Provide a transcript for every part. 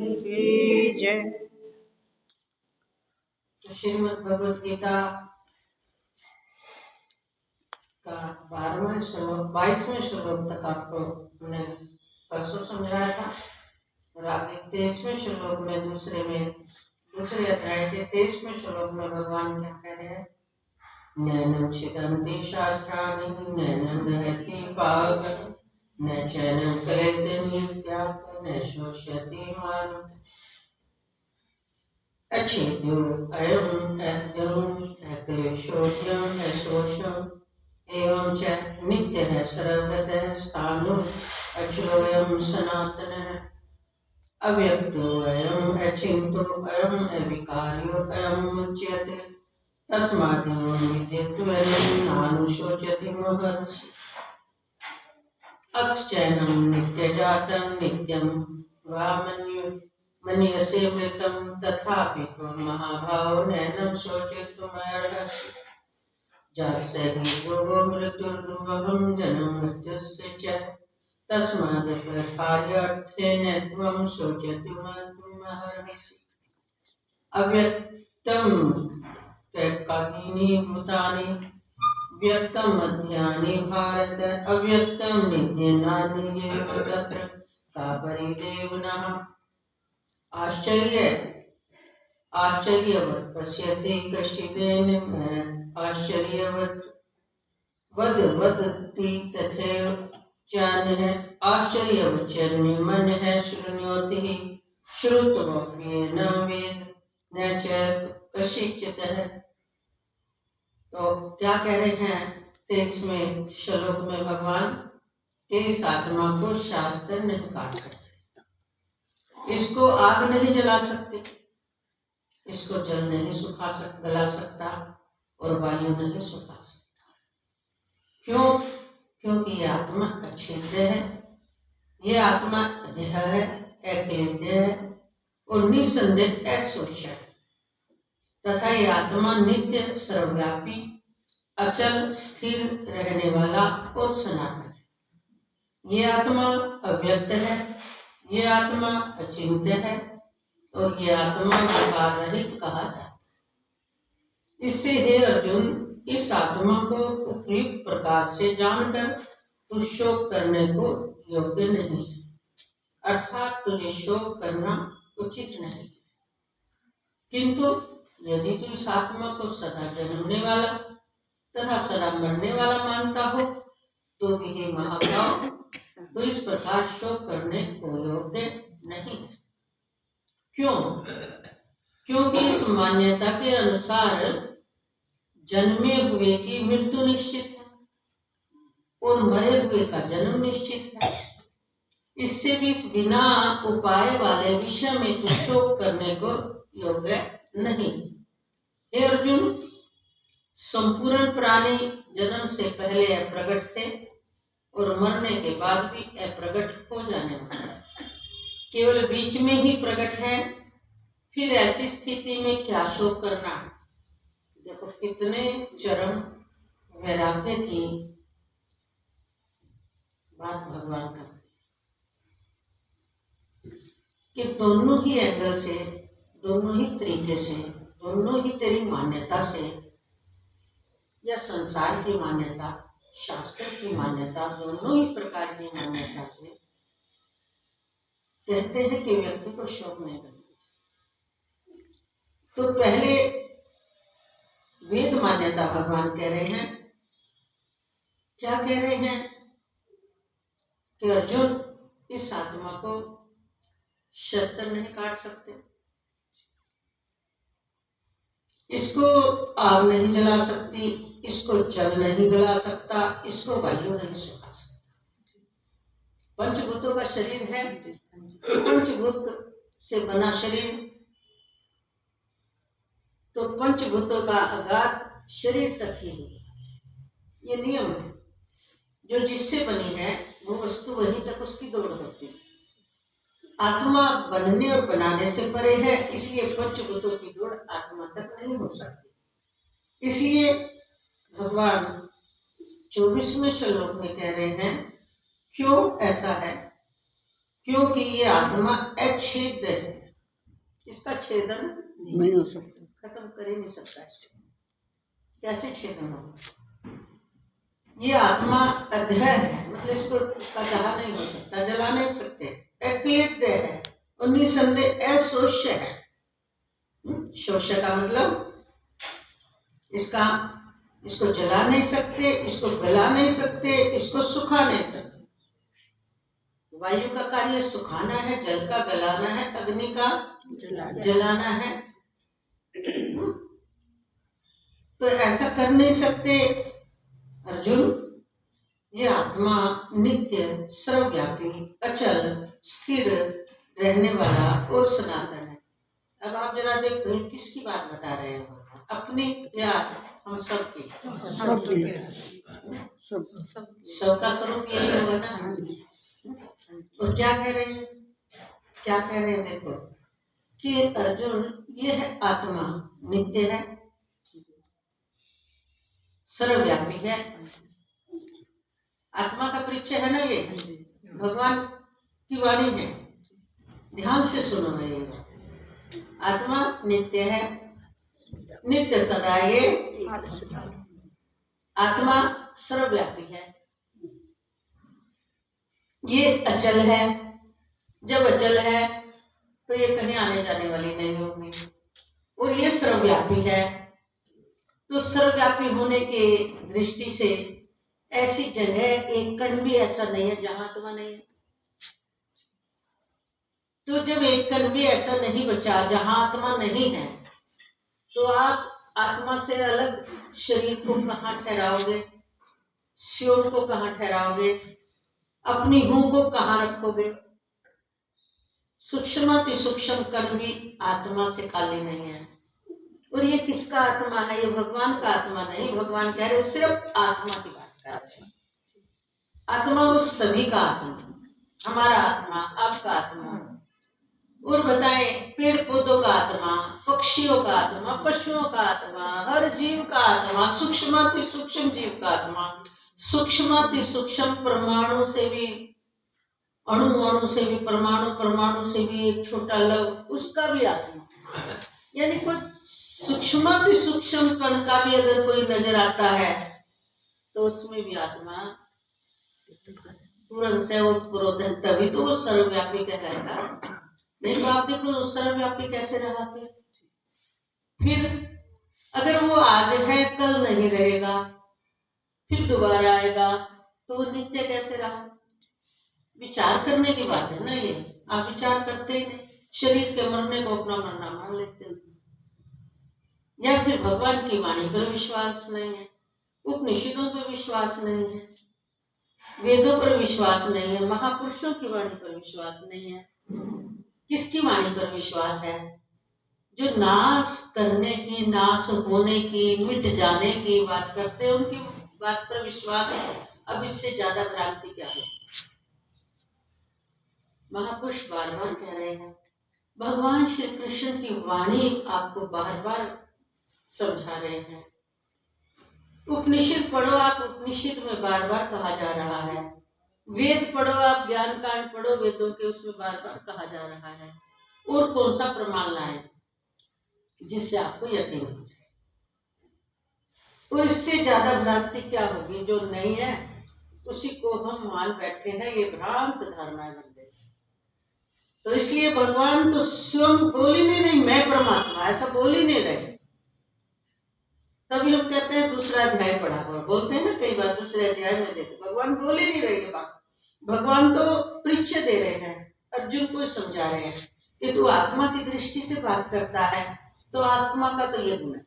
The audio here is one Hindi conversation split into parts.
की जय। तो श्रीमद् भगवद गीता का 12वां श्लोक 22वें श्लोक तक आपको हमने परसों समझाया था और आगे 23वें श्लोक में दूसरे अध्याय के 23वें श्लोक में भगवान क्या कह रहे हैं? नैनं छिदन्ति शास्त्राणि नैनं दहति पावकः न चैनं क्लेदयति नित्यात्मा न शोष्यति मानवः अच्छेद्यो अयम् अद्यम् अक्लेशोऽयम् अशोषम् एवं च नित्यः सर्वगतः स्थाणु अचलोऽयं सनातनः अव्यक्तोऽयम् अचिन्त्योऽयम् अविकार्योऽयम् मुच्यते तस्मादेव नित्यत्वेन नानुशोचति महर्षि अथ चैनं नित्यजातं नित्यं वा मन्यसे मृतं तथापि त्वं महाभावो नैनं शोचितुमर्हसि जास्य हि ध्रुवो मृत्युर्दुर्लभं जन्म मृत्युस्य च तस्मादपरिहार्यार्थेन त्वं शोचितुमर्हसि अव्यक्तं तत्कादीनि भूतानि व्यक्तं मध्यानि भारत अव्यक्तं नित्यनानि येव तत्र का परिदेवनः आश्चर्यवत् पश्यति कश्चिदेन आश्चर्यवत् वदति तथैव चान्यः आश्चर्यवच्चन्मे मनः शृणोति श्रुत्वाप्येनं वेद न च कश्चित्। तो क्या कह रहे हैं 23वें श्लोक में भगवान? इस आत्मा को शास्त्र नहीं काट सकते, इसको आग नहीं जला सकते, इसको जल नहीं गला सकता और वायु नहीं सुखा सकता। क्यों? क्योंकि ये आत्मा अछेद्य है, ये आत्मा देह है, अक्लेद्य है और निसंदेह अशोष्य है तथा ये आत्मा नित्य सर्वव्यापी अचल स्थिर रहने वाला और सनातन है। ये आत्मा अव्यक्त है, ये आत्मा अचिंत्य है और ये आत्मा विकार रहित कहा जाता है। इससे हे अर्जुन, इस आत्मा को उपयुक्त प्रकार से जानकर तू शोक करने को योग्य नहीं है, अर्थात तुझे शोक करना उचित नहीं। किंतु यदि तू इस आत्मा को सदा जन्मने वाला तथा सदा मरने वाला मानता हो तो भी हे महाभाव, तो इस प्रकार शोक करने को योग्य नहीं है। क्यों? क्योंकि इस मान्यता के अनुसार जन्मे हुए की मृत्यु निश्चित है और मरे हुए का जन्म निश्चित है। इससे भी बिना उपाय वाले विषय में तू शोक करने को योग्य नहीं। हे अर्जुन, संपूर्ण प्राणी जन्म से पहले अप्रगट थे और मरने के बाद भी अप्रगट हो जाने वाले, केवल बीच में ही प्रकट है। फिर ऐसी स्थिति में क्या शोक करना? देखो कितने चरम वैराग्य की बात भगवान करते कि दोनों ही एंगल से, दोनों ही तरीके से, दोनों ही तेरी मान्यता से या संसार की मान्यता, शास्त्र की मान्यता, दोनों ही प्रकार की मान्यता से कहते हैं कि व्यक्ति को शोक नहीं करना चाहिए। तो पहले वेद मान्यता भगवान कह रहे हैं, क्या कह रहे हैं कि अर्जुन, इस आत्मा को शस्त्र नहीं काट सकते, इसको आग नहीं जला सकती, इसको जल नहीं गला सकता, इसको वायु नहीं सुखा सकता। पंचभूतों का शरीर है, पंचभूत से बना शरीर, तो पंचभूतों का आघात शरीर तक ही होगा। ये नियम है, जो जिससे बनी है वो वस्तु वहीं तक उसकी दौड़ होती है। आत्मा बनने और बनाने से परे है, इसलिए पंचभूतों की दौड़ आत्मा तक नहीं हो सकती। इसलिए भगवान 24वें श्लोक में कह रहे हैं, क्यों ऐसा है क्योंकि ये आत्मा अछेद है, इसका छेदन नहीं हो सकता, खत्म कर ही नहीं सकता। कैसे छेदन होगा? ये आत्मा अध्यय है, मतलब इसका दहा नहीं हो सकता, जला नहीं सकते, अक्लिद्ध है और निसंदेह अशोष्य है। शोष्य का मतलब इसको जला नहीं सकते, इसको गला नहीं सकते, इसको सुखा नहीं सकते। वायु का कार्य सुखाना है, जल का गलाना है, अग्नि का जलाना है। तो ऐसा कर नहीं सकते अर्जुन। ये आत्मा नित्य, सर्वव्यापी, अचल, स्थिर रहने वाला और सनातन है। अब आप जरा देखो किसकी बात बता रहे हो, अपनी या हम सबकी? सबका स्वरूप यही होगा ना। और क्या कह रहे हैं, क्या कह रहे हैं? देखो कि अर्जुन ये है आत्मा, नित्य है, सर्वव्यापी है। आत्मा का परिचय है ना, ये भगवान की वाणी है, ध्यान से सुनो मैं ये। आत्मा नित्य है, नित्य सदा, ये आत्मा सर्वव्यापी है, ये अचल है। जब अचल है तो ये कहीं आने जाने वाली नहीं होगी। और ये सर्वव्यापी है, तो सर्वव्यापी होने के दृष्टि से ऐसी जगह एक कण भी ऐसा नहीं है जहां आत्मा नहीं है। तो जब एक कण भी ऐसा नहीं बचा जहां आत्मा नहीं है, तो आप आत्मा से अलग शरीर को कहाँ ठहराओगे, शिव को कहाँ ठहराओगे, अपनी हूं को कहाँ रखोगे? सूक्ष्माति सूक्ष्म कण भी आत्मा से खाली नहीं है। और ये किसका आत्मा है? ये भगवान का आत्मा नहीं। भगवान कह रहे सिर्फ आत्मा की बात कर रहे हैं। आत्मा वो सभी का आत्मा, हमारा आत्मा, आपका आत्मा। और बताएं, पेड़ पौधों का आत्मा, पक्षियों का आत्मा, पशुओं का आत्मा, हर जीव का आत्मा, सूक्ष्माति सूक्ष्म जीव का आत्मा, सूक्ष्माति सूक्ष्म परमाणु से भी, अणु अणु से भी, परमाणु परमाणु से भी एक छोटा लव, उसका भी आत्मा। यानी कोई सूक्ष्माति सूक्ष्म कण का भी अगर कोई नजर आता है तो उसमें भी आत्मा तुरंत से उत्प्रोत है, तभी तो वो सर्वव्यापी कहलाएगा। नहीं तो आप देखो सर्वव्यापी कैसे रहा थे? फिर अगर वो आज है कल नहीं रहेगा, फिर दोबारा आएगा, तो वो नित्य कैसे रहा? विचार करने की बात है ना ये। आप विचार करते ही नहीं, शरीर के मरने को अपना मरना मान लेते हैं। या फिर भगवान की वाणी पर विश्वास नहीं है, उपनिषदों पर विश्वास नहीं है, वेदों पर विश्वास नहीं है, महापुरुषों की वाणी पर विश्वास नहीं है। किसकी वाणी पर विश्वास है? जो नाश करने की, नाश होने की, मिट जाने की बात करते हैं, उनकी बात पर विश्वास है। अब इससे ज्यादा भ्रांति क्या है? महापुरुष बार बार कह रहे हैं, भगवान श्री कृष्ण की वाणी आपको बार बार समझा रहे हैं। उपनिषद पढ़ो आप, उपनिषद में बार बार कहा जा रहा है। वेद पढ़ो आप, ज्ञान कांड पढ़ो वेदों के, उसमें बार बार कहा जा रहा है। और कौन सा प्रमाण लाए जिससे आपको यकीन हो जाए? और इससे ज्यादा भ्रांति क्या होगी? जो नहीं है उसी को हम मान बैठे हैं, ये भ्रांत धारणाएं बन गई। तो इसलिए भगवान तो स्वयं बोल ही नहीं, मैं परमात्मा, ऐसा बोल ही नहीं रहे। तभी लोग कहते हैं दूसरा अध्याय पढ़ा करो, बोलते हैं ना कई बार दूसरे अध्याय में देखो, भगवान बोल ही नहीं रहे बात। भगवान तो परिचय दे रहे हैं, अर्जुन को समझा रहे हैं कि तू आत्मा की दृष्टि से बात करता है, तो आत्मा का तो ये गुण है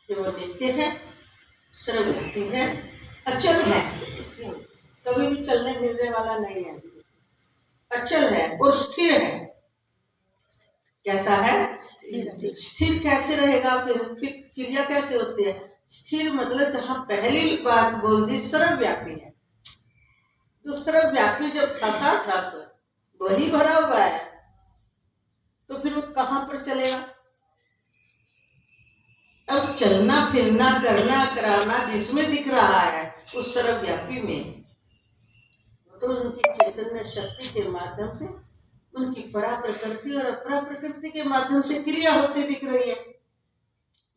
कि वो नित्य है, सर्वव्यापी है, अचल है, कभी भी चलने फिरने वाला नहीं है, अचल है और स्थिर है। कैसा है? स्थिर कैसे रहेगा? फिर क्रिया कैसे होती है? स्थिर मतलब जहां पहली बात बोल दी सर्वव्यापी है, तो सर्वव्यापी जब ठसा ठस वही भरा हुआ है, तो फिर वो कहां पर चलेगा? अब चलना फिरना करना कराना जिसमें दिख रहा है उस सर्वव्यापी में, तो उनकी चैतन्य शक्ति के माध्यम से उनकी परा प्रकृति और अपरा प्रकृति के माध्यम से क्रिया होती दिख रही है।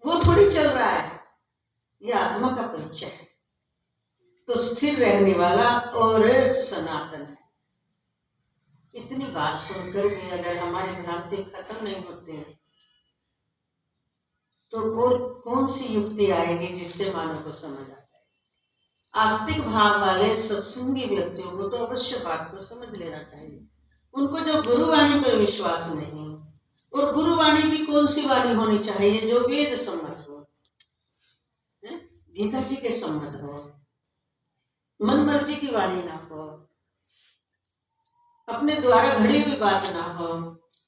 वो थोड़ी चल रहा है, ये आत्मा का परिचय है। तो स्थिर रहने वाला और सनातन है। इतनी बात सुनकर भी अगर हमारी भ्रांति खत्म नहीं होती है तो कौन सी युक्ति आएगी जिससे मानव को समझ आता है। आस्तिक भाव वाले सत्संगी व्यक्तियों को तो अवश्य बात को समझ लेना चाहिए। उनको जो गुरुवाणी पर विश्वास नहीं, और गुरुवाणी भी कौन सी वाणी होनी चाहिए, जो वेद सम्मत हो, गीता जी के सम्मत हो, मन मर्जी की वाणी ना हो, अपने द्वारा घड़ी हुई बात ना हो,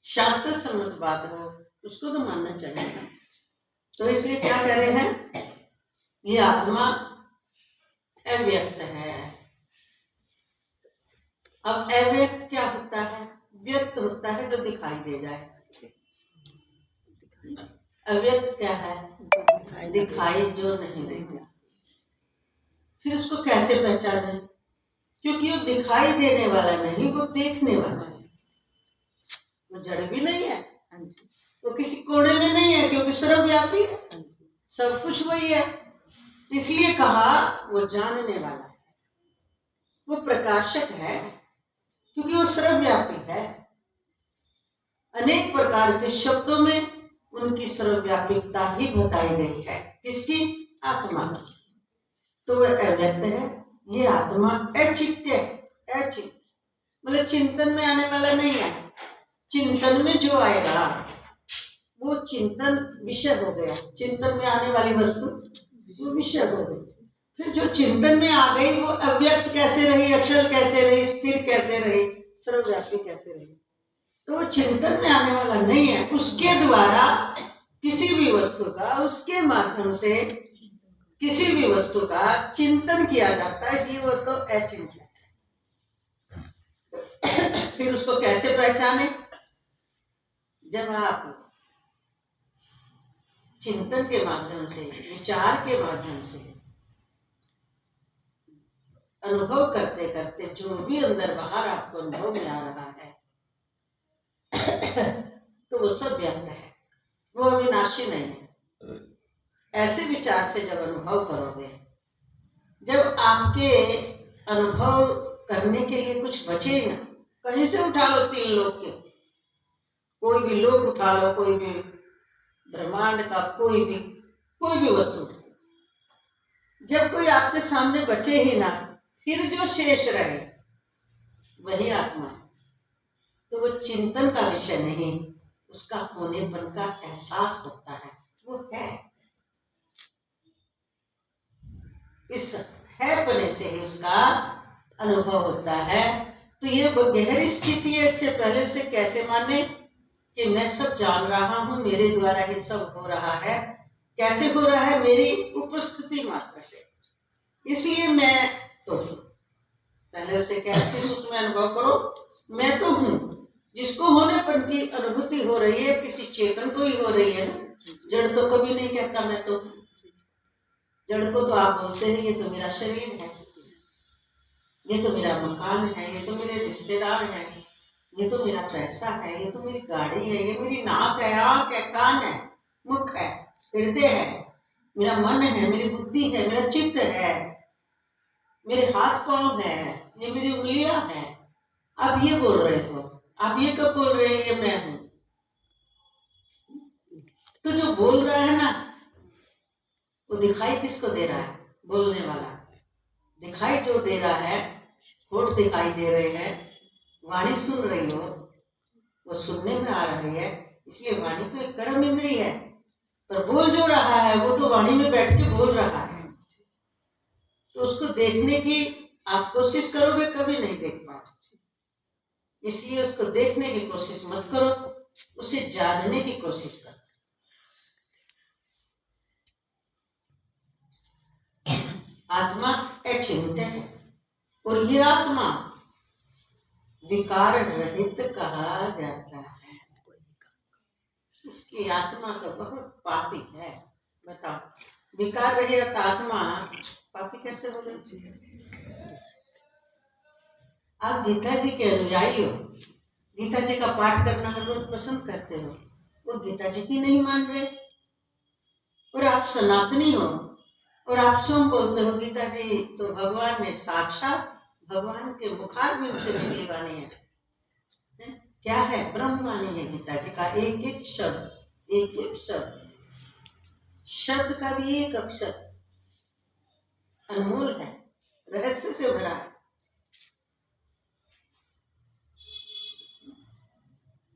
शास्त्र सम्मत बात हो, उसको तो मानना चाहिए। तो इसलिए क्या कह रहे हैं, ये आत्मा अव्यक्त है। अब अव्यक्त क्या होता है, व्यक्त होता है जो दिखाई दे जाए। अव्यक्त क्या है, दिखाई जो नहीं देता। फिर उसको कैसे पहचाने, क्योंकि वो दिखाई देने वाला नहीं, वो देखने वाला है। वो जड़ भी नहीं है, वो किसी कोने में नहीं है, क्योंकि सर्वव्यापी है, सब कुछ वही है। इसलिए कहा वो जानने वाला है, वो प्रकाशक है, क्योंकि वो सर्वव्यापी है। अनेक प्रकार के शब्दों में उनकी सर्वव्यापिकता ही बताई गई है। किसकी, आत्मा की। तो वह अव्यक्त है, ये आत्मा अचित्य है। अचित्य मतलब चिंतन में आने वाला नहीं है। चिंतन में जो आएगा वो चिंतन विषय हो गया, चिंतन में आने वाली वस्तु वो विषय हो गई। फिर जो चिंतन में आ गई वो अव्यक्त कैसे रही, अचल कैसे रही, स्थिर कैसे रही, सर्वव्यापी कैसे रही। तो वो चिंतन में आने वाला नहीं है। उसके द्वारा किसी भी वस्तु का, उसके माध्यम से किसी भी वस्तु का चिंतन किया जाता है, इसलिए वो तो अचिंत्य है। फिर उसको कैसे पहचाने, जब आप चिंतन के माध्यम से, विचार के माध्यम से अनुभव करते करते जो भी अंदर बाहर आपको अनुभव में आ रहा है तो वो सब व्यक्त है, वो अविनाशी नहीं है। ऐसे विचार से जब अनुभव करोगे, जब आपके अनुभव करने के लिए कुछ बचे ना, कहीं से उठा लो, 3 लोग के, कोई भी लोग उठा लो, कोई भी ब्रह्मांड का कोई भी वस्तु उठा लो, जब कोई आपके सामने बचे ही ना, फिर जो शेष रहे वही आत्मा है। तो वो चिंतन का विषय नहीं, उसका होनेपन का एहसास होता है, वो है। इस है पने से ही उसका अनुभव होता है। तो ये गहरी स्थिति है। इससे पहले से कैसे माने कि मैं सब जान रहा हूं, मेरे द्वारा ही सब हो रहा है। कैसे हो रहा है, मेरी उपस्थिति मात्र से। इसलिए मैं तो पहले उसे कहती, उसमें अनुभव करो, मैं तो हूं। जिसको होनेपन की अनुभूति हो रही है, किसी चेतन को ही हो रही है। जड़ तो कभी नहीं कहता मैं तो। जड़ को तो आप बोलते हैं ये तो मेरा शरीर है, ये तो मेरा मकान है, ये तो मेरे रिश्तेदार हैं, ये तो मेरा पैसा है, ये तो मेरी गाड़ी है, ये मेरी नाक है, आंख है, कान है, मुख है, हृदय है, मेरा मन है, मेरी बुद्धि है, मेरा चित्त है, मेरे हाथ पांव है, ये मेरी उंगलियां हैं। आप ये बोल रहे हो, आप ये कब बोल रहे हैं ये मैं हूं। तो जो बोल रहा है ना, वो दिखाई किसको दे रहा है, बोलने वाला। दिखाई जो दे रहा है, होठ दिखाई दे रहे हैं, वाणी सुन रही हो, वो सुनने में आ रही है, इसलिए वाणी तो एक कर्म इंद्री है। पर बोल जो रहा है वो तो वाणी में बैठ के बोल रहा है। तो उसको देखने की आप कोशिश करोगे, कभी नहीं देख पाओगे। इसलिए उसको देखने की कोशिश मत करो, उसे जानने की कोशिश करो। आत्मा अचिंत्य है, और ये आत्मा विकार रहित कहा जाता है। इसकी आत्मा तो बहुत पापी है। बताओ, विकार रहित आत्मा पापी कैसे हो गई? आप गीता जी के अनुयायी हो, गीता जी का पाठ करना हर रोज पसंद करते हो, वो गीता जी की नहीं मान रहे, और आप सनातनी हो और आप स्वयं बोलते हो गीता जी तो भगवान ने साक्षात भगवान के मुखारबिंद से निकली वाणी है। क्या है? ब्रह्मवाणी है गीता जी का एक एक शब्द, एक एक शब्द, शब्द का भी एक अक्षर अनमोल है, रहस्य से भरा है।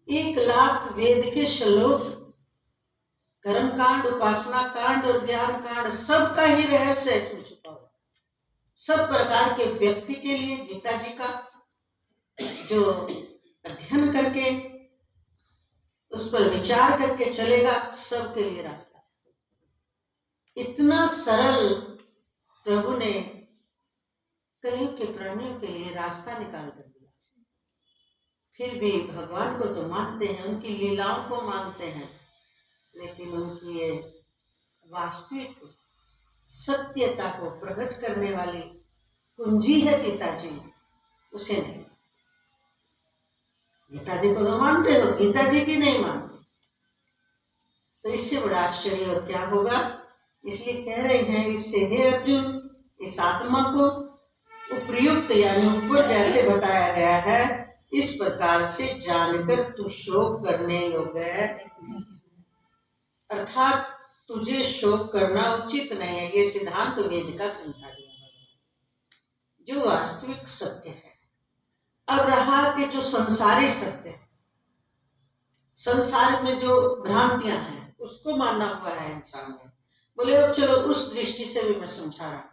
एक लाख वेद के श्लोक, कर्म कांड, उपासना कांड और ज्ञान कांड, सबका ही रहस्य इसमें छुपा हुआ। सब प्रकार के व्यक्ति के लिए गीता जी का जो अध्ययन करके उस पर विचार करके चलेगा, सबके लिए रास्ता है। इतना सरल प्रभु ने कलयुग के प्राणियों के लिए रास्ता निकाल कर दिया। फिर भी भगवान को तो मानते हैं, उनकी लीलाओं को मानते हैं, लेकिन उनकी ये वास्तविक सत्यता को प्रकट करने वाली कुंजी है गीता जी, उसे नहीं। गीता जी को तो मानते हो, गीता जी की नहीं मानते, तो इससे बड़ा आश्चर्य और क्या होगा। इसलिए कह रहे हैं, इससे हे अर्जुन, इस आत्मा को उपयुक्त यानी ऊपर जैसे बताया गया है, इस प्रकार से जानकर तू शोक करने योग्य है, अर्थात तुझे शोक करना उचित नहीं है। ये सिद्धांत वेद का समझा दिया जो वास्तविक सत्य है। अब रहा कि जो संसारी सत्य है, संसार में जो भ्रांतियां हैं उसको मानना हुआ है इंसान ने। बोले अब चलो उस दृष्टि से भी मैं समझा रहा हूं।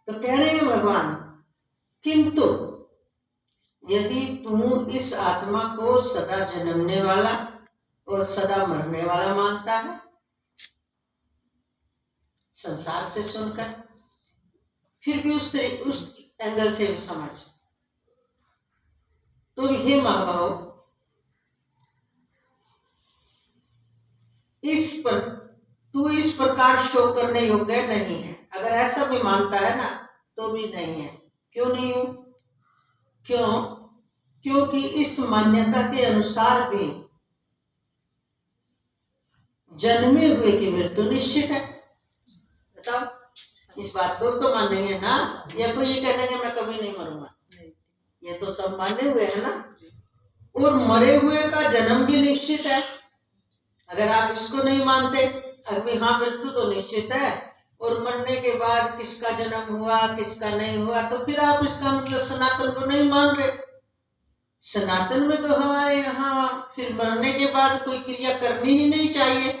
तो कह रहे हैं भगवान, किंतु यदि तू इस आत्मा को सदा जन्मने वाला और सदा मरने वाला मानता है, संसार से सुनकर, फिर भी उस एंगल से भी समझ, तो हे महाभाव, तू इस प्रकार शोक करने योग्य नहीं है। अगर ऐसा भी मानता है ना तो भी नहीं है। क्यों नहीं हूं? क्यों? क्योंकि इस मान्यता के अनुसार भी जन्मे हुए की मृत्यु निश्चित है। बताओ, इस बात को तो मानेंगे ना, या कोई ये कह देंगे मैं कभी नहीं मरूंगा? ये तो सब माने हुए है ना। और मरे हुए का जन्म भी निश्चित है। अगर आप इसको नहीं मानते, अभी हाँ मृत्यु तो निश्चित है, और मरने के बाद किसका जन्म हुआ किसका नहीं हुआ, तो फिर आप इसका मतलब सनातन को नहीं मान रहे। सनातन में तो हमारे यहाँ फिर मरने के बाद कोई क्रिया करनी ही नहीं चाहिए,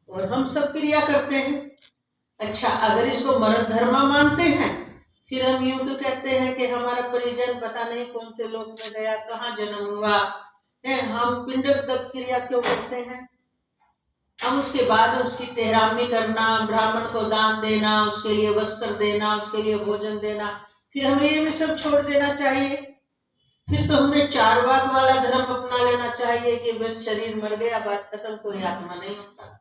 और हम सब क्रिया करते हैं। अच्छा, अगर इसको मरण धर्म मानते हैं, फिर हम यूं तो कहते हैं कि हमारा परिजन पता नहीं कौन से लोक में गया, कहाँ जन्म हुआ है, हम पिंडक क्रिया क्यों करते हैं? हम उसके बाद उसकी तेहरामी करना, ब्राह्मण को दान देना, उसके लिए वस्त्र देना, उसके लिए भोजन देना, फिर हमें ये भी सब छोड़ देना चाहिए। फिर तो हमें चारवाक वाला धर्म अपना लेना चाहिए कि बस शरीर मर गया, बात खत्म, कोई आत्मा नहीं होता।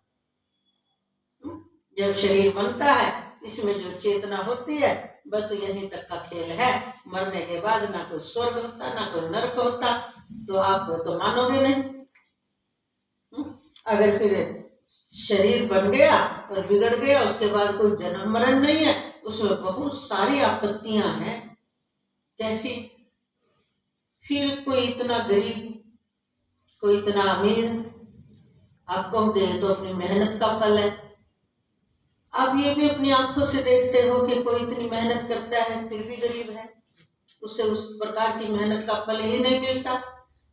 जब शरीर बनता है, इसमें जो चेतना होती है, बस यहीं तक का खेल है। मरने के बाद ना कोई स्वर्ग होता ना कोई नरक होता, तो आप तो मानोगे नहीं। अगर फिर शरीर बन गया और बिगड़ गया, उसके बाद कोई जन्म मरण नहीं है, उसमें बहुत सारी आपत्तियां हैं। कैसी? फिर कोई इतना गरीब, कोई इतना अमीर, आप कहोगे तो अपनी मेहनत का फल है। आप ये भी अपनी आंखों से देखते हो कि कोई इतनी मेहनत करता है फिर भी गरीब है, उसे उस प्रकार की मेहनत का फल ही नहीं मिलता।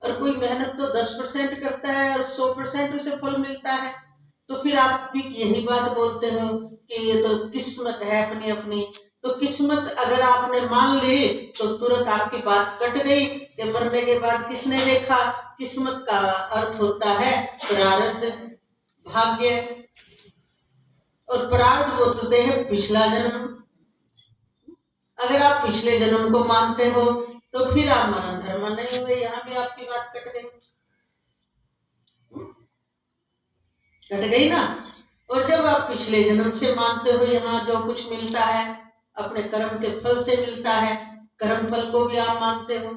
और कोई मेहनत तो 10% करता है और 100% उसे फल मिलता है। तो फिर आप भी यही बात बोलते हो कि ये तो किस्मत है अपनी अपनी। तो किस्मत अगर आपने मान ली तो तुरंत आपकी बात कट गई कि मरने के बाद किसने देखा। किस्मत का अर्थ होता है प्रारब्ध, भाग्य, और प्रारब्ध बोलते हैं पिछला जन्म। अगर आप पिछले जन्म को मानते हो तो फिर आप मरण धर्म नहीं हुए, यहाँ भी आपकी बात कट गई, कट गई ना। और जब आप पिछले जन्म से मानते हो यहाँ जो कुछ मिलता है अपने कर्म के फल से मिलता है, कर्म फल को भी आप मानते हो।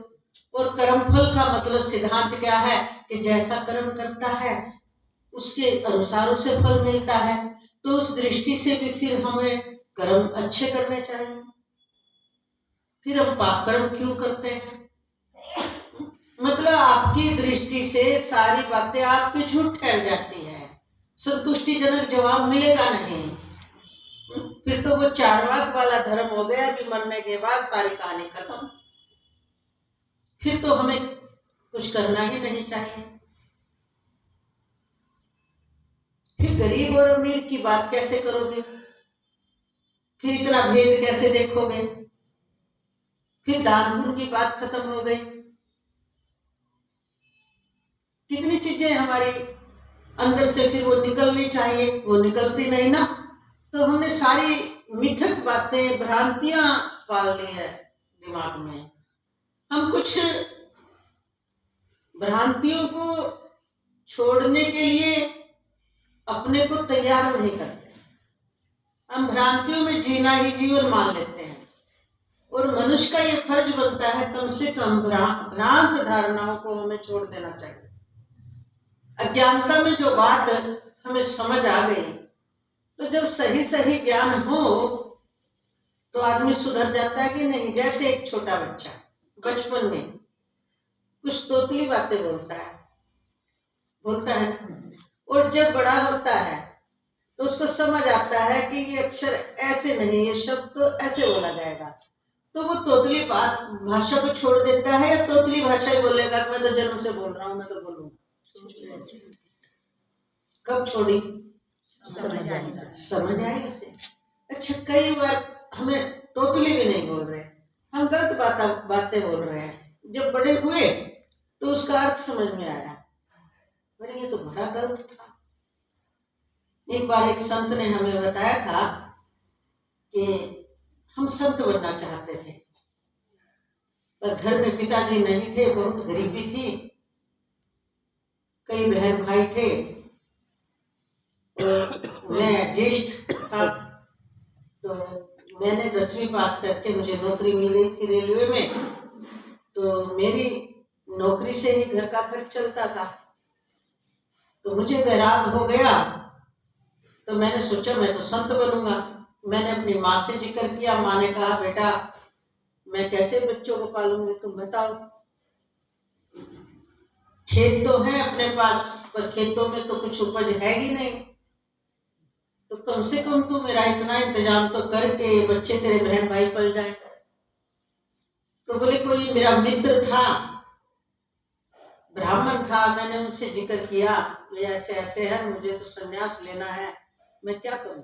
और कर्म फल का मतलब सिद्धांत क्या है कि जैसा कर्म करता है उसके अनुसार उसे फल मिलता है। तो उस दृष्टि से भी फिर हमें कर्म अच्छे करने चाहिए। फिर हम पाप कर्म क्यों करते हैं? मतलब आपकी दृष्टि से सारी बातें आपकी झूठ ठहर जाती हैं, संतुष्टिजनक जवाब मिलेगा नहीं। फिर तो वो चार्वाक वाला धर्म हो गया, अभी मरने के बाद सारी कहानी खत्म। फिर तो हमें कुछ करना ही नहीं चाहिए। फिर गरीब और अमीर की बात कैसे करोगे? फिर इतना भेद कैसे देखोगे? फिर दान पुण्य की बात खत्म हो गई। कितनी चीजें हमारी अंदर से फिर वो निकलनी चाहिए, वो निकलती नहीं ना। तो हमने सारी मिथक बातें, भ्रांतियां पाल ली है दिमाग में। हम कुछ भ्रांतियों को छोड़ने के लिए अपने को तैयार नहीं करते। हम भ्रांतियों में जीना ही जीवन मान लेते हैं। और मनुष्य का ये फर्ज बनता है कम से कम भ्रांत धारणाओं को हमें छोड़ देना चाहिए। अज्ञानता में जो बात हमें समझ आ गई, तो जब सही सही ज्ञान हो तो आदमी सुधर जाता है कि नहीं। जैसे एक छोटा बच्चा बचपन में कुछ तोतली बातें बोलता है, और जब बड़ा होता है तो उसको समझ आता है कि ये अक्षर ऐसे नहीं, ये शब्द तो ऐसे बोला जाएगा। तो वो तोतली भाषा को छोड़ देता है, या तोतली भाषा ही बोलेगा कि मैं तो जन्म से बोल रहा हूँ, मैं तो बोलूंगा। कब छोड़ी? समझ आई उसे। अच्छा, कई बार हमें तोतली भी नहीं बोल रहे, हम गलत बातें बोल रहे हैं। जब बड़े हुए तो उसका अर्थ समझ में आया, अरे ये तो बड़ा गलत था। एक बार एक संत ने हमें बताया था कि हम संत बनना चाहते थे, पर घर में पिताजी नहीं थे, बहुत गरीबी थी, कई बहन भाई थे, मैं ज्येष्ठ था। तो मैंने 10वीं पास करके मुझे नौकरी मिल गई थी रेलवे में। तो मेरी नौकरी से ही घर का खर्च चलता था। तो मुझे वैराग हो गया, तो मैंने सोचा मैं तो संत बनूंगा। मैंने अपनी माँ से जिक्र किया। माँ ने कहा, बेटा मैं कैसे बच्चों को पालूंगी, तुम बताओ। खेत तो है अपने पास, पर खेतों में तो कुछ उपज है ही नहीं। तो कम से कम तू मेरा इतना इंतजाम तो करके बच्चे तेरे बहन भाई पल जाए। तो बोले कोई मेरा मित्र था, ब्राह्मण था, मैंने उनसे जिक्र किया, ये ऐसे ऐसे है, मुझे तो संन्यास लेना है, मैं क्या करूं?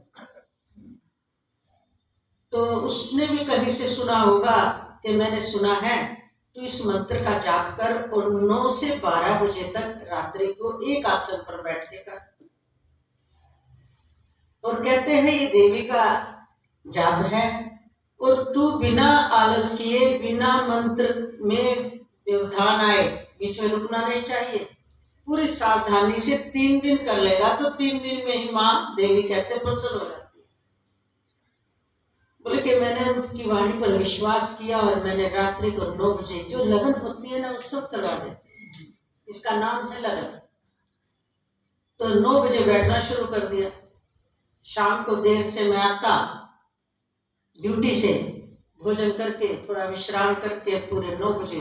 तो उसने भी कहीं से सुना होगा कि मैंने सुना है तो इस मंत्र का जाप कर और 9 से 12 बजे तक रात्रि को एक आसन पर बैठ के कर। और कहते हैं ये देवी का जाप है, और तू बिना आलस किए, बिना मंत्र में व्यवधान आए, बीच में रुकना नहीं चाहिए, पूरी सावधानी से 3 दिन कर लेगा तो 3 दिन में ही माँ देवी कहते प्रसन्न हो जाती है। बोले कि मैंने उनकी वाणी पर विश्वास किया और मैंने रात्रि को 9 बजे, जो लगन होती है ना वो सब करवा देते, इसका नाम है लगन। तो 9 बजे बैठना शुरू कर दिया। शाम को देर से मैं आता ड्यूटी से, भोजन करके थोड़ा विश्राम करके पूरे 9 बजे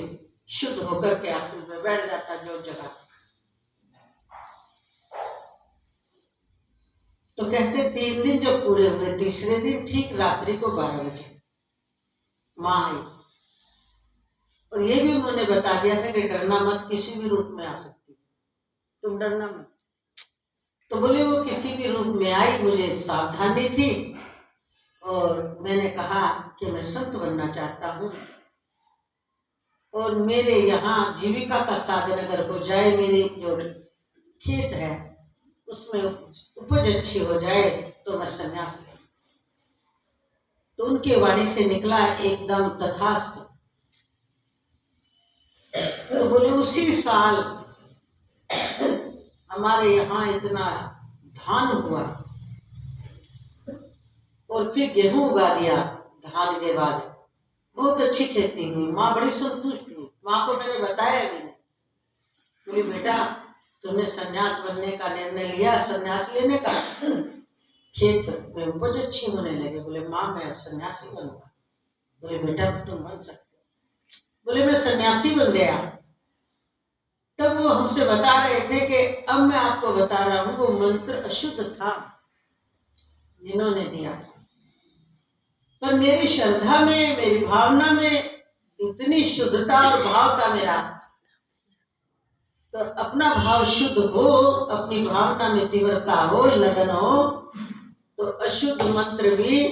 शुद्ध होकर के आसन में बैठ जाता जो जगह। तो कहते 3 दिन जब पूरे हुए, तीसरे दिन ठीक रात्रि को 12 बजे माँ आई, और ये भी उन्होंने बता दिया था कि डरना मत, किसी भी रूप में आ सकती, तुम डरना मत। तो बोले वो किसी भी रूप में आई, मुझे सावधानी थी, और मैंने कहा कि मैं संत बनना चाहता हूँ, और मेरे यहाँ जीविका का साधन अगर हो जाए, मेरे जो खेत है उसमें उपज अच्छी हो जाए तो मैं संन्यास लूं। तो उनके वाणी से निकला एकदम तथास्तु। तो बोले उसी साल हमारे यहाँ इतना धान हुआ, और फिर गेहूं उगा दिया धान के बाद। बहुत अच्छी खेती हुई, माँ बड़ी संतुष्ट हुई। माँ को मैंने बताया भी नहीं, बोली बेटा तुमने संन्यास बनने का निर्णय लिया, संन्यास लेने का, खेत में उपज अच्छी होने लगे। बोले माँ मैं सन्यासी बनूंगा। बोले बेटा तुम बन सकते हो। बोले मैं सन्यासी बन गया। तब वो हमसे बता रहे थे कि अब मैं आपको बता रहा हूं वो मंत्र अशुद्ध था जिन्होंने दिया था, पर मेरी श्रद्धा में, मेरी भावना में इतनी शुद्धता और भाव था मेरा, तो अपना भाव शुद्ध हो, अपनी भावना में तीव्रता हो, लगन हो, तो अशुद्ध मंत्र भी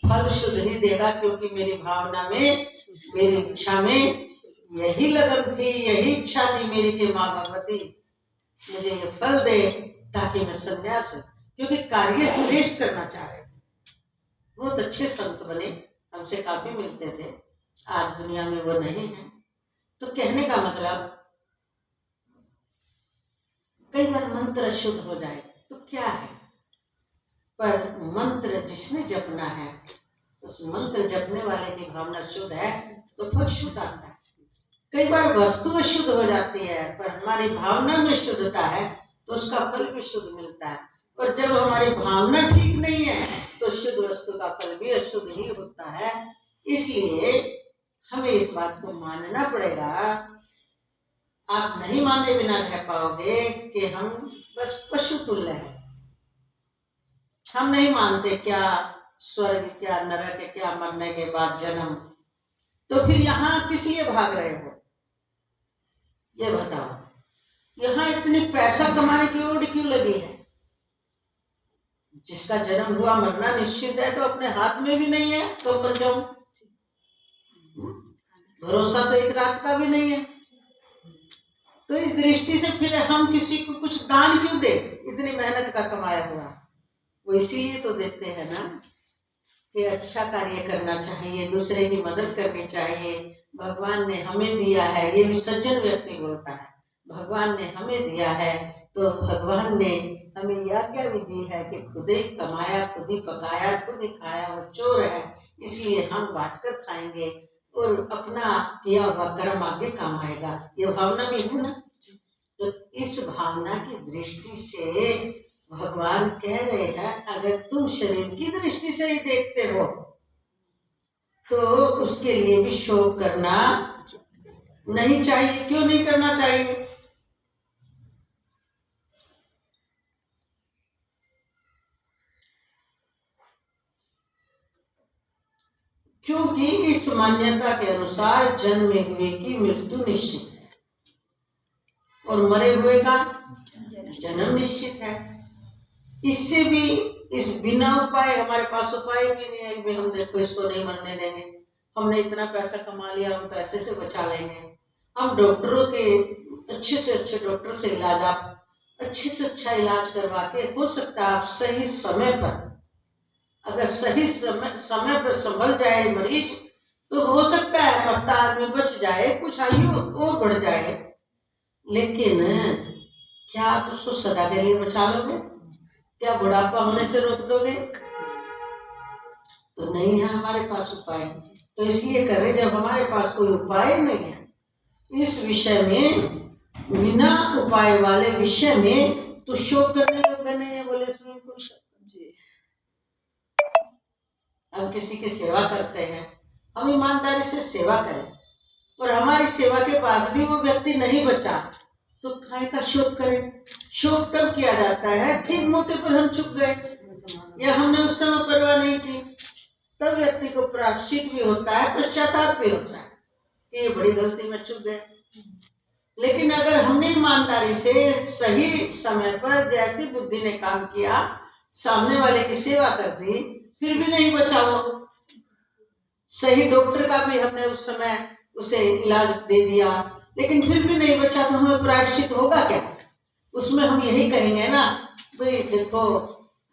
फल शुद्ध ही देगा। क्योंकि मेरी भावना में, मेरी इच्छा में यही लगन थी, यही इच्छा थी मेरी कि माँ भगवती मुझे ये फल दे ताकि मैं संन्यास, क्योंकि कार्य श्रेष्ठ करना चाह रहे थे। बहुत अच्छे संत बने, हमसे काफी मिलते थे, आज दुनिया में वो नहीं है। तो कहने का मतलब कई बार मंत्र अशुद्ध हो जाए तो क्या है, पर मंत्र जिसने जपना है, उस मंत्र जपने वाले की भावना शुद्ध है तो फल शुद्ध आता है। कई बार वस्तु अशुद्ध हो जाती है, पर हमारी भावना में शुद्धता है तो उसका फल भी शुद्ध मिलता है। और जब हमारी भावना ठीक नहीं है तो शुद्ध वस्तु का फल भी अशुद्ध ही होता है। इसलिए हमें इस बात को मानना पड़ेगा। आप नहीं माने बिना रह पाओगे कि हम बस पशु तुल्य हैं। हम नहीं मानते क्या स्वर्ग, क्या नरक, क्या मरने के बाद जन्म, तो फिर यहाँ किस लिए भाग रहे हो ये बताओ। यहाँ इतनी पैसा कमाने की ओर क्यों लगी है? जिसका जन्म हुआ मरना निश्चित है तो अपने हाथ में भी नहीं है तो पर जाऊं, भरोसा तो एक रात का भी नहीं है। तो इस दृष्टि से फिर हम किसी को कुछ दान क्यों दे? इतनी मेहनत का कमाया हुआ वो इसीलिए तो देते हैं ना कि अच्छा कार्य करना चाहिए, दूसरे की मदद करनी चाहिए। भगवान ने हमें दिया है, ये भी सज्जन व्यक्ति बोलता है, भगवान ने हमें दिया है तो भगवान ने हमें यह आज्ञा भी दी है कि खुद ही कमाया, खुद ही पकाया, खुद ही खाया, वो चोर है इसलिए हम बांट कर खाएंगे और अपना किया हुआ कर्म आगे काम आएगा। ये भावना भी है ना। तो इस भावना की दृष्टि से भगवान कह रहे हैं अगर तुम शरीर की दृष्टि से ही देखते हो तो उसके लिए भी शोक करना नहीं चाहिए। क्यों नहीं करना चाहिए? क्योंकि इस मान्यता के अनुसार जन्मे हुए की मृत्यु निश्चित है और मरे हुए का जन्म निश्चित है। इससे भी इस बिना उपाय, हमारे पास उपाय भी नहीं है कि हम देखो इसको नहीं मरने देंगे, हमने इतना पैसा कमा लिया हम पैसे से बचा लेंगे। हम डॉक्टरों के अच्छे से अच्छे डॉक्टर से इलाज, आप अच्छे से अच्छा इलाज करवा के, हो सकता है आप सही समय पर, अगर सही समय पर संभल जाए मरीज तो हो सकता है मरता आदमी बच जाए, कुछ आयु और बढ़ जाए। लेकिन क्या आप उसको सदा के लिए बचा लोगे? क्या बुढ़ापा होने से रोक दोगे? तो नहीं है हमारे पास उपाय। तो इसलिए करें जब हमारे पास कोई उपाय नहीं है इस विषय में, बिना उपाय वाले विषय में तो शोक करने योग्य नहीं है। बोले सुन कुछ, हम किसी की सेवा करते हैं, हम ईमानदारी से सेवा करें और हमारी सेवा के बाद भी वो व्यक्ति नहीं बचा तो काय का शोक करें? शोक तब किया जाता है ठीक मौके पर हम चुक गए या हमने उस समय परवाह नहीं की, तब व्यक्ति को प्रायश्चित भी होता है, पश्चाताप भी होता है कि ये बड़ी गलती में चुक गए। लेकिन अगर हमने ईमानदारी से सही समय पर जैसी बुद्धि ने काम किया, सामने वाले की सेवा कर दी, फिर भी नहीं बचा वो, सही डॉक्टर का भी हमने उस समय उसे इलाज दे दिया लेकिन फिर भी नहीं बचा, तो हमें प्रायश्चित होगा क्या? उसमें हम यही कहेंगे ना भाई देखो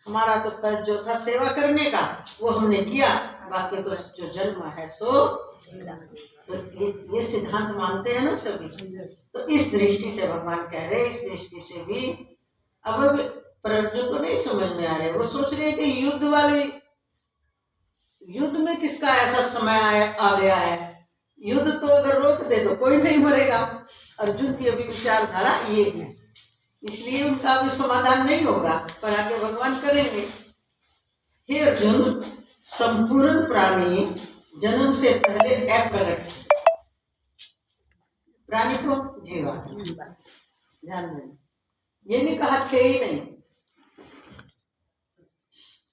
हमारा तो फर्ज जो था सेवा करने का वो हमने किया, बाकी तो जो जन्म है सो। तो ये सिद्धांत मानते हैं ना सभी। तो इस दृष्टि से भगवान कह रहे, इस दृष्टि से भी अब पर अर्जुन को नहीं समझ में आ रहे, वो सोच रहे हैं कि युद्ध वाली युद्ध में किसका ऐसा समय आ गया है, युद्ध तो अगर रोक दे तो कोई नहीं मरेगा। अर्जुन की अभी विचारधारा ये है, इसलिए उनका अभी समाधान नहीं होगा, पर आगे भगवान करेंगे। हे अर्जुन, संपूर्ण प्राणी जन्म से पहले अप्रगट, प्राणी को जीवा, ध्यान देना, ये नहीं कहा थे ही नहीं।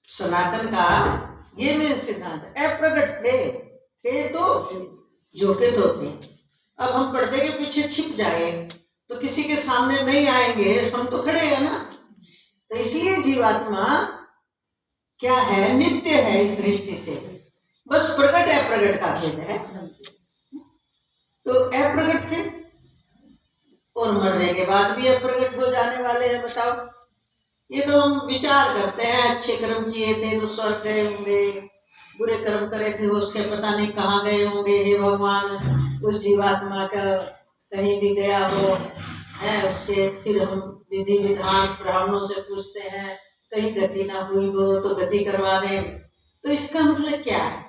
सनातन का ये मेन सिद्धांत, अप्रगट थे तो जो के तो थे। अब हम पर्दे के पीछे छिप जाए तो किसी के सामने नहीं आएंगे, हम तो खड़े हैं ना। तो इसलिए जीवात्मा क्या है, नित्य है इस दृष्टि से, बस प्रकट अप्रगट का भेद है। तो अप्रगट थे और मरने के बाद भी अप्रगट हो जाने वाले हैं। बताओ, ये तो हम विचार करते हैं, अच्छे कर्म किए थे तो स्वर्ग गए होंगे, बुरे कर्म करे थे उसके पता नहीं कहाँ गए होंगे। हे भगवान, उस जीवात्मा का कहीं भी गया हो है, उसके फिर हम विधि विधान ब्राह्मणों से पूछते हैं, कहीं गति ना हुई हो तो गति करवा दें। तो इसका मतलब क्या है,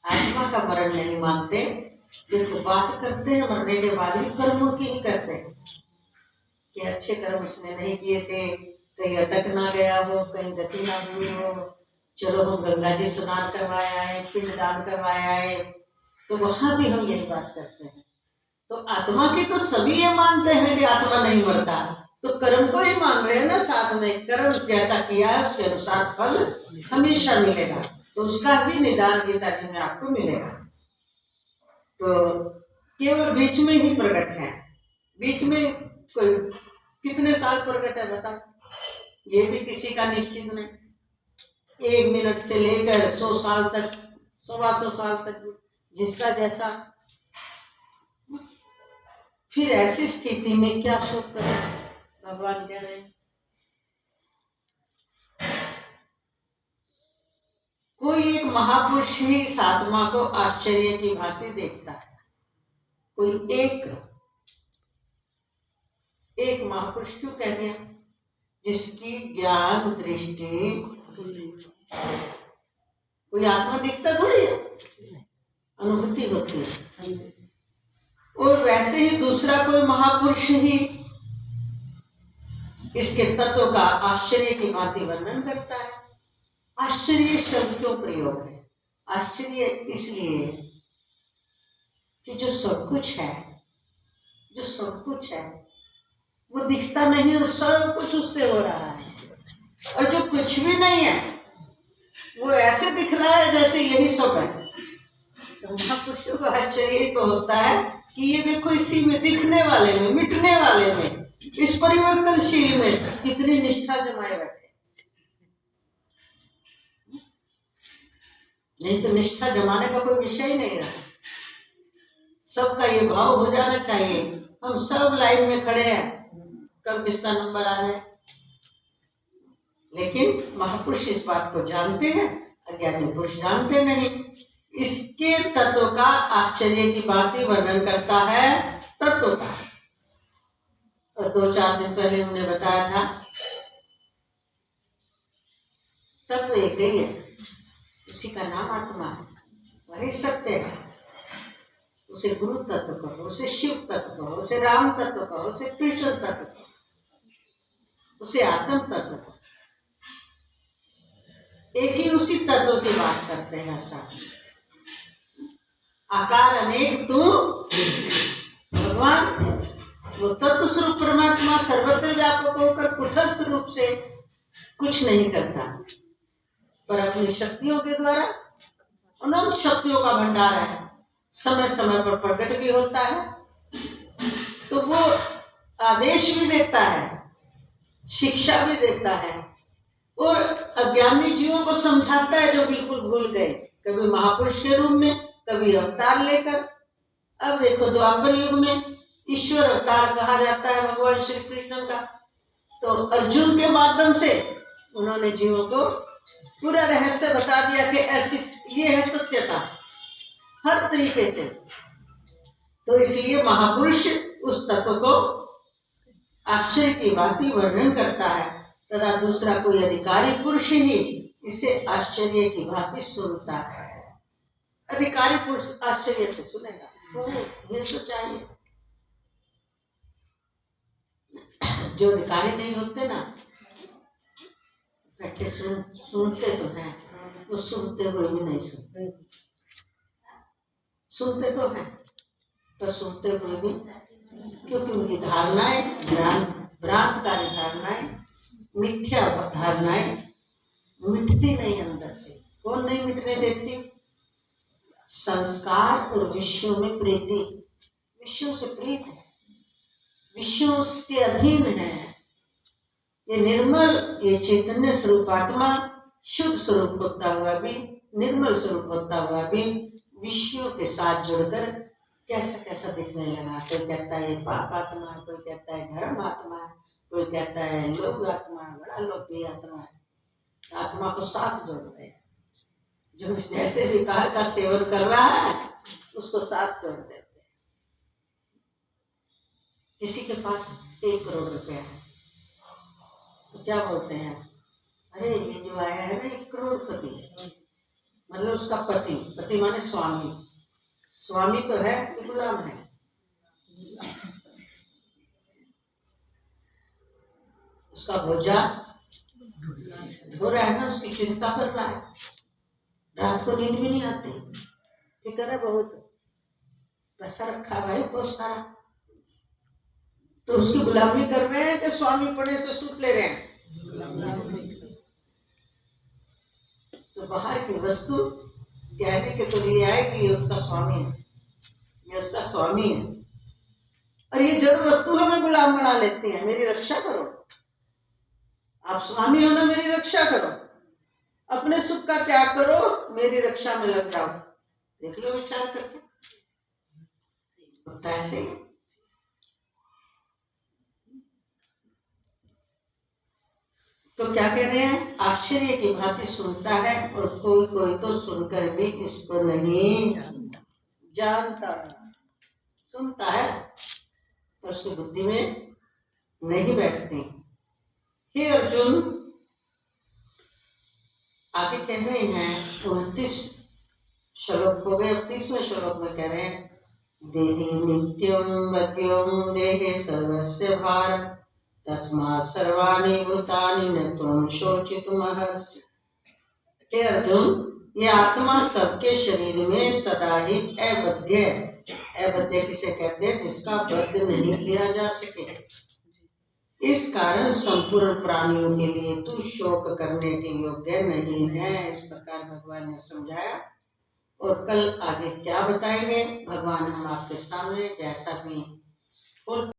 आत्मा का मरण नहीं मानते, देखो बात करते हैं मरने के बाद भी कर्मों की ही करते हैं कि अच्छे कर्म उसने नहीं किए थे, कहीं अटक ना गया हो, कहीं गति ना हुई हो, चलो हम गंगा जी स्नान करवाए आए, पिंडदान करवाए आए। तो वहां भी हम यही बात करते हैं। तो आत्मा की तो सभी ये मानते हैं कि आत्मा नहीं मरता, तो कर्म को ही मान रहे हैं ना साथ में, कर्म जैसा किया है उसके अनुसार फल हमेशा मिलेगा। तो उसका भी निदान गीता जी में आपको मिलेगा। तो केवल बीच में ही प्रकट है, बीच में कोई कितने साल प्रकट है बताओ, ये भी किसी का निश्चित नहीं। 1 मिनट से लेकर 100 साल तक, 125 साल तक, जिसका जैसा। फिर ऐसी स्थिति में क्या शोक करें, भगवान कह रहे हैं कोई एक महापुरुष ही इस आत्मा को आश्चर्य की भांति देखता है। कोई एक महापुरुष क्यों कह दिया, जिसकी ज्ञान दृष्टि, कोई आत्मा दिखता थोड़ी है, अनुभूति होती है। और वैसे ही दूसरा कोई महापुरुष ही इसके तत्व का आश्चर्य की भांति वर्णन करता है। आश्चर्य शब्द क्यों प्रयोग है, आश्चर्य इसलिए कि जो सब कुछ है वो दिखता नहीं और सब कुछ उससे हो रहा है, और जो कुछ भी नहीं है वो ऐसे दिख रहा है जैसे यही सब है। तो महापुरुषों को आश्चर्य को होता है कि ये देखो, इसी में दिखने वाले में, मिटने वाले में, इस परिवर्तनशील में कितनी निष्ठा जमाए बैठे। नहीं तो निष्ठा जमाने का कोई विषय ही नहीं रहा। सबका ये भाव हो जाना चाहिए, हम सब लाइन में खड़े हैं, कब किसका नंबर आ जाए। लेकिन महापुरुष इस बात को जानते हैं, अज्ञानी पुरुष जानते नहीं। इसके तत्व का आश्चर्य की भांति वर्णन करता है, तत्व का। और 2-4 दिन पहले उन्होंने बताया था, तत्व एक ही है, उसी का नाम आत्मा है, वही सत्य है। उसे गुरु तत्व कहो, उसे शिव तत्व कहो, उसे राम तत्व कहो, उसे कृष्ण तत्व कहो, उसे आत्म तत्व कहो, एक ही उसी तत्व की बात करते हैं। साथ आकार अनेक तुम भगवान, वो तत्व स्वरूप परमात्मा सर्वत्र व्यापक होकर कुटस्थ रूप से कुछ नहीं करता, पर अपनी शक्तियों के द्वारा, अनंत शक्तियों का भंडार है, समय समय पर प्रकट भी होता है। तो वो आदेश भी देता है, शिक्षा भी देता है, और अज्ञानी जीवों को समझाता है जो बिल्कुल भूल गए, कभी महापुरुष के रूप में, कभी अवतार लेकर। अब देखो द्वापर युग में ईश्वर अवतार कहा जाता है भगवान श्री कृष्ण का। तो अर्जुन के माध्यम से उन्होंने जीवों को पूरा रहस्य बता दिया कि ऐसी ये है सत्यता हर तरीके से। तो इसलिए महापुरुष उस तत्व को आश्चर्य की भांति वर्णन करता है, तथा दूसरा कोई अधिकारी पुरुष ही इसे आश्चर्य की भांति सुनता है। अधिकारी पुरुष आश्चर्य से सुनेगा, तो ये तो चाहिए। जो अधिकारी नहीं होते ना, बैठे सुनते तो हैं, वो सुनते हुए भी नहीं सुनते। सुनते तो हैं पर सुनते हुए भी, क्योंकि उनकी धारणाएं भ्रांतकारी धारणाएं, मिथ्या धारणाएं मिटती नहीं अंदर से। कौन नहीं मिटने देती? संस्कार और विषयों में प्रीति। विषयों से प्रीत है, विषयों के अधीन है। ये निर्मल, ये चैतन्य स्वरूप आत्मा शुद्ध स्वरूप होता हुआ भी, निर्मल स्वरूप होता हुआ भी विषयों के साथ जुड़कर कैसा कैसा दिखने लगा। कोई कहता है ये पाप आत्मा है, कोई कहता है धर्म आत्मा है, कोई कहता है लोक आत्मा है, बड़ा लोकप्रिय आत्मा है। आत्मा को साथ जोड़ते हैं। जो जैसे विकार का सेवन कर रहा है उसको साथ जोड़ देते हैं। किसी के पास 1 करोड़ रुपया है तो क्या बोलते हैं, अरे ये जो आया है ना 1 करोड़पति है। मतलब उसका पति, पति माने स्वामी, स्वामी तो है कि गुलाम है? उसका भोजा हो रहा है ना, उसकी चिंता कर रहा है, रात को नींद भी नहीं आती, फिक्र है बहुत, पैसा रखा भाई बहुत सारा, तो उसकी गुलामी कर रहे हैं कि स्वामी पने से सूट ले रहे हैं? तो बाहर की वस्तु कहने के तो लिए आए कि ये उसका स्वामी है, ये उसका स्वामी है, और ये जड़ वस्तु हमें गुलाम बना लेती है। मेरी रक्षा करो, आप स्वामी हो ना, मेरी रक्षा करो, अपने सुख का त्याग करो, मेरी रक्षा में लग जाओ। देख लो विचार करके, होता ऐसे ही। तो क्या कह रहे हैं, आश्चर्य की भांति सुनता है, और कोई कोई तो सुनकर भी इसको नहीं जानता। सुनता है तो उसकी बुद्धि में नहीं बैठती। हे अर्जुन, आगे कह रहे हैं 29 श्लोक हो गए, 30वें श्लोक में कह रहे हैं, देहि नित्यं वद्यं देहे सर्वस्य भारत तस्मात् सर्वाणि भूतानि न त्वं शोचितुमर्हसि। हे अर्जुन, ये आत्मा सबके शरीर में सदा ही अबद्ध है। अबद्ध किसे कहते हैं? जिसका बद्ध नहीं किया जा सके। इस कारण संपूर्ण प्राणियों के लिए तू शोक करने के योग्य नहीं है। इस प्रकार भगवान ने समझाया, और कल आगे क्या बताएंगे भगवान हम आपके सामने जैसा भी